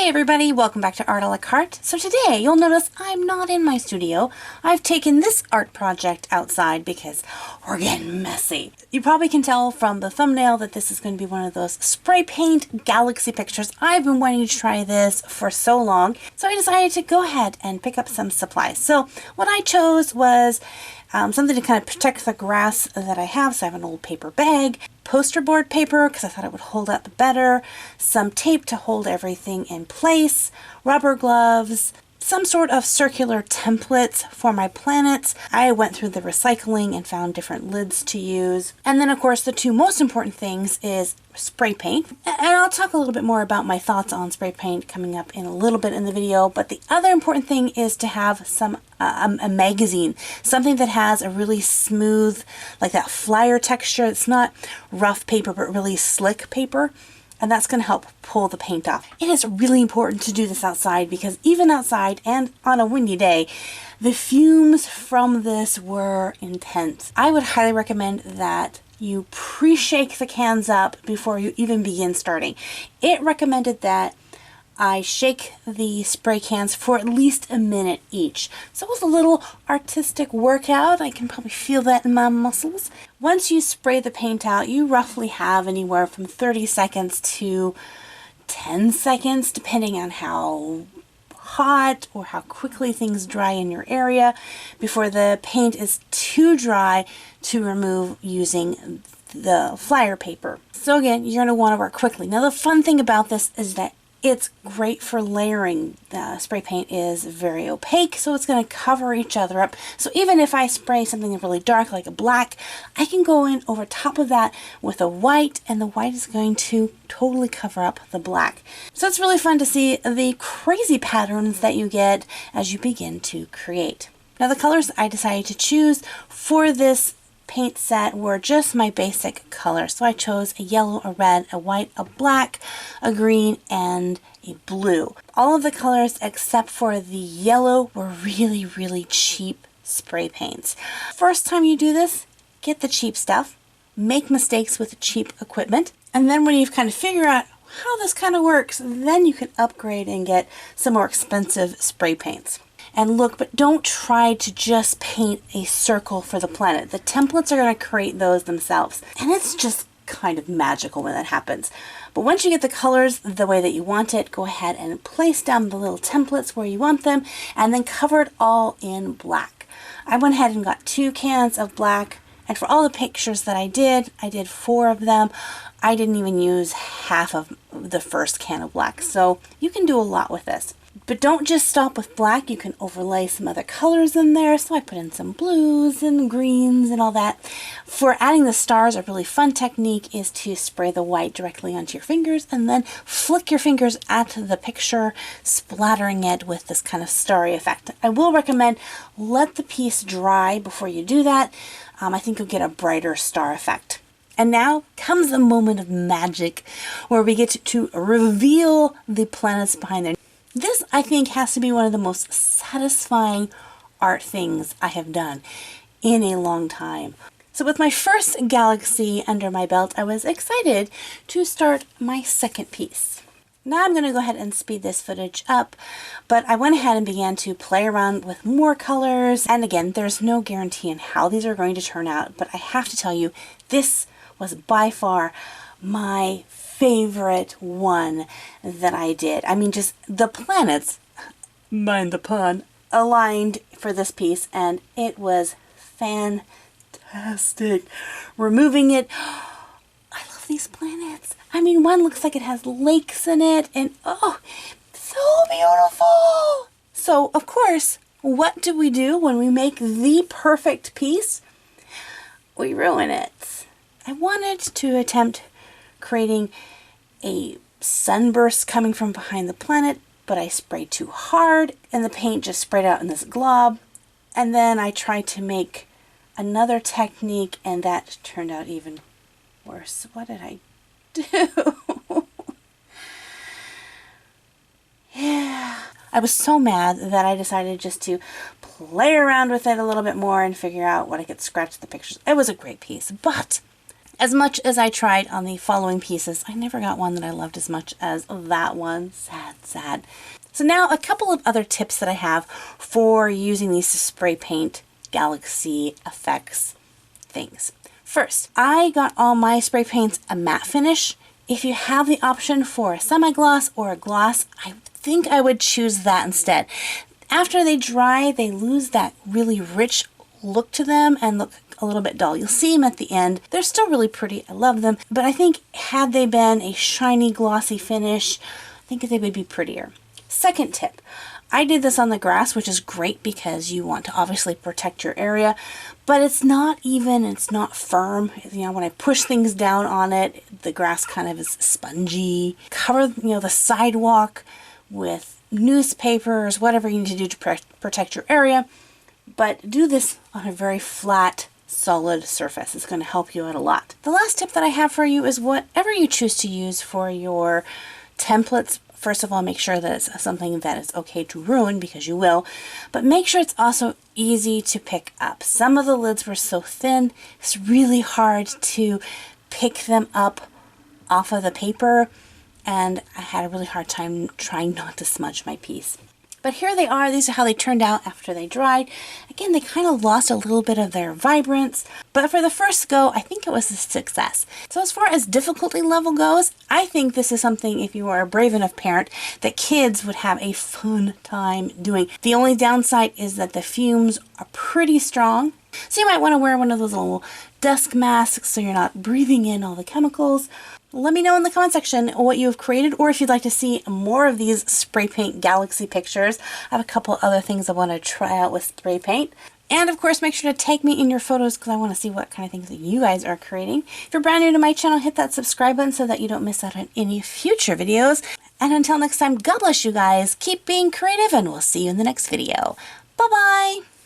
Hey everybody, welcome back to Art a la Carte. So today you'll notice I'm not in my studio. I've taken this art project outside because we're getting messy. You probably can tell from the thumbnail that this is going to be one of those spray paint galaxy pictures. I've been wanting to try this for so long, so I decided to go ahead and pick up some supplies. So what I chose was something to kind of protect the grass that I have. So I have an old paper bag, poster board paper because I thought it would hold up better, some tape to hold everything in place, rubber gloves, some sort of circular templates for my planets. I went through the recycling and found different lids to use. And then of course the two most important things is spray paint. And I'll talk a little bit more about my thoughts on spray paint coming up in a little bit in the video. But the other important thing is to have some a magazine, something that has a really smooth, like that flyer texture. It's not rough paper, but really slick paper. And that's going to help pull the paint off. It is really important to do this outside because even outside and on a windy day, the fumes from this were intense. I would highly recommend that you pre-shake the cans up before you even begin starting. It recommended that I shake the spray cans for at least a minute each. So it was a little artistic workout. I can probably feel that in my muscles. Once you spray the paint out, you roughly have anywhere from 30 seconds to 10 seconds, depending on how hot or how quickly things dry in your area, before the paint is too dry to remove using the flyer paper. So again, you're going to want to work quickly. Now the fun thing about this is that it's great for layering. The spray paint is very opaque, so it's going to cover each other up. So even if I spray something really dark like a black, I can go in over top of that with a white, and the white is going to totally cover up the black. So it's really fun to see the crazy patterns that you get as you begin to create. Now the colors I decided to choose for this paint set were just my basic colors. So I chose a yellow, a red, a white, a black, a green, and a blue. All of the colors except for the yellow were really, really cheap spray paints. First time you do this, get the cheap stuff, make mistakes with the cheap equipment, and then when you've kind of figured out how this kind of works, then you can upgrade and get some more expensive spray paints. And look, but don't try to just paint a circle for the planet. The templates are going to create those themselves. And it's just kind of magical when that happens. But once you get the colors the way that you want it, go ahead and place down the little templates where you want them and then cover it all in black. I went ahead and got 2 cans of black. And for all the pictures that I did 4 of them. I didn't even use half of the first can of black. So you can do a lot with this. But don't just stop with black. You can overlay some other colors in there. So I put in some blues and greens and all that. For adding the stars, a really fun technique is to spray the white directly onto your fingers and then flick your fingers at the picture, splattering it with this kind of starry effect. I will recommend let the piece dry before you do that. I think you'll get a brighter star effect. And now comes the moment of magic where we get to reveal the planets behind there. This, I think, has to be one of the most satisfying art things I have done in a long time. So with my first galaxy under my belt, I was excited to start my second piece. Now I'm going to go ahead and speed this footage up, but I went ahead and began to play around with more colors. And again, there's no guarantee on how these are going to turn out, but I have to tell you, this was by far my favorite one that I did. I mean, just the planets, mind the pun, aligned for this piece, and it was fantastic. Removing it, I love these planets. I mean, one looks like it has lakes in it, and oh, so beautiful. So, of course, what do we do when we make the perfect piece? We ruin it. I wanted to attempt creating a sunburst coming from behind the planet, but I sprayed too hard and the paint just sprayed out in this glob. And then I tried to make another technique and that turned out even worse. What did I do? Yeah. I was so mad that I decided just to play around with it a little bit more and figure out what I could scratch the pictures. It was a great piece, but As much as I tried on the following pieces, I never got one that I loved as much as that one. Sad, sad. So now a couple of other tips that I have for using these spray paint galaxy effects things. First, I got all my spray paints a matte finish. If you have the option for a semi-gloss or a gloss, I think I would choose that instead. After they dry, they lose that really rich look to them and look a little bit dull. You'll see them at the end. They're still really pretty. I love them. But I think had they been a shiny, glossy finish, I think they would be prettier. Second tip. I did this on the grass, which is great because you want to obviously protect your area, but it's not even, it's not firm. You know, when I push things down on it, the grass kind of is spongy. Cover, the sidewalk with newspapers, whatever you need to do to protect your area, but do this on a very flat, solid surface. It's going to help you out a lot. The last tip that I have for you is whatever you choose to use for your templates. First of all, make sure that it's something that is okay to ruin, because you will, but make sure it's also easy to pick up. Some of the lids were so thin, it's really hard to pick them up off of the paper, and I had a really hard time trying not to smudge my piece. But here they are. These are how they turned out after they dried. Again, they kind of lost a little bit of their vibrance, but for the first go, I think it was a success. So as far as difficulty level goes, I think this is something, if you are a brave enough parent, that kids would have a fun time doing. The only downside is that the fumes are pretty strong, so you might want to wear one of those little dust masks so you're not breathing in all the chemicals. Let me know in the comment section what you have created, or if you'd like to see more of these spray paint galaxy pictures. I have a couple other things I want to try out with spray paint. And of course, make sure to tag me in your photos because I want to see what kind of things that you guys are creating. If you're brand new to my channel, hit that subscribe button so that you don't miss out on any future videos. And until next time, God bless you guys. Keep being creative, and we'll see you in the next video. Bye-bye!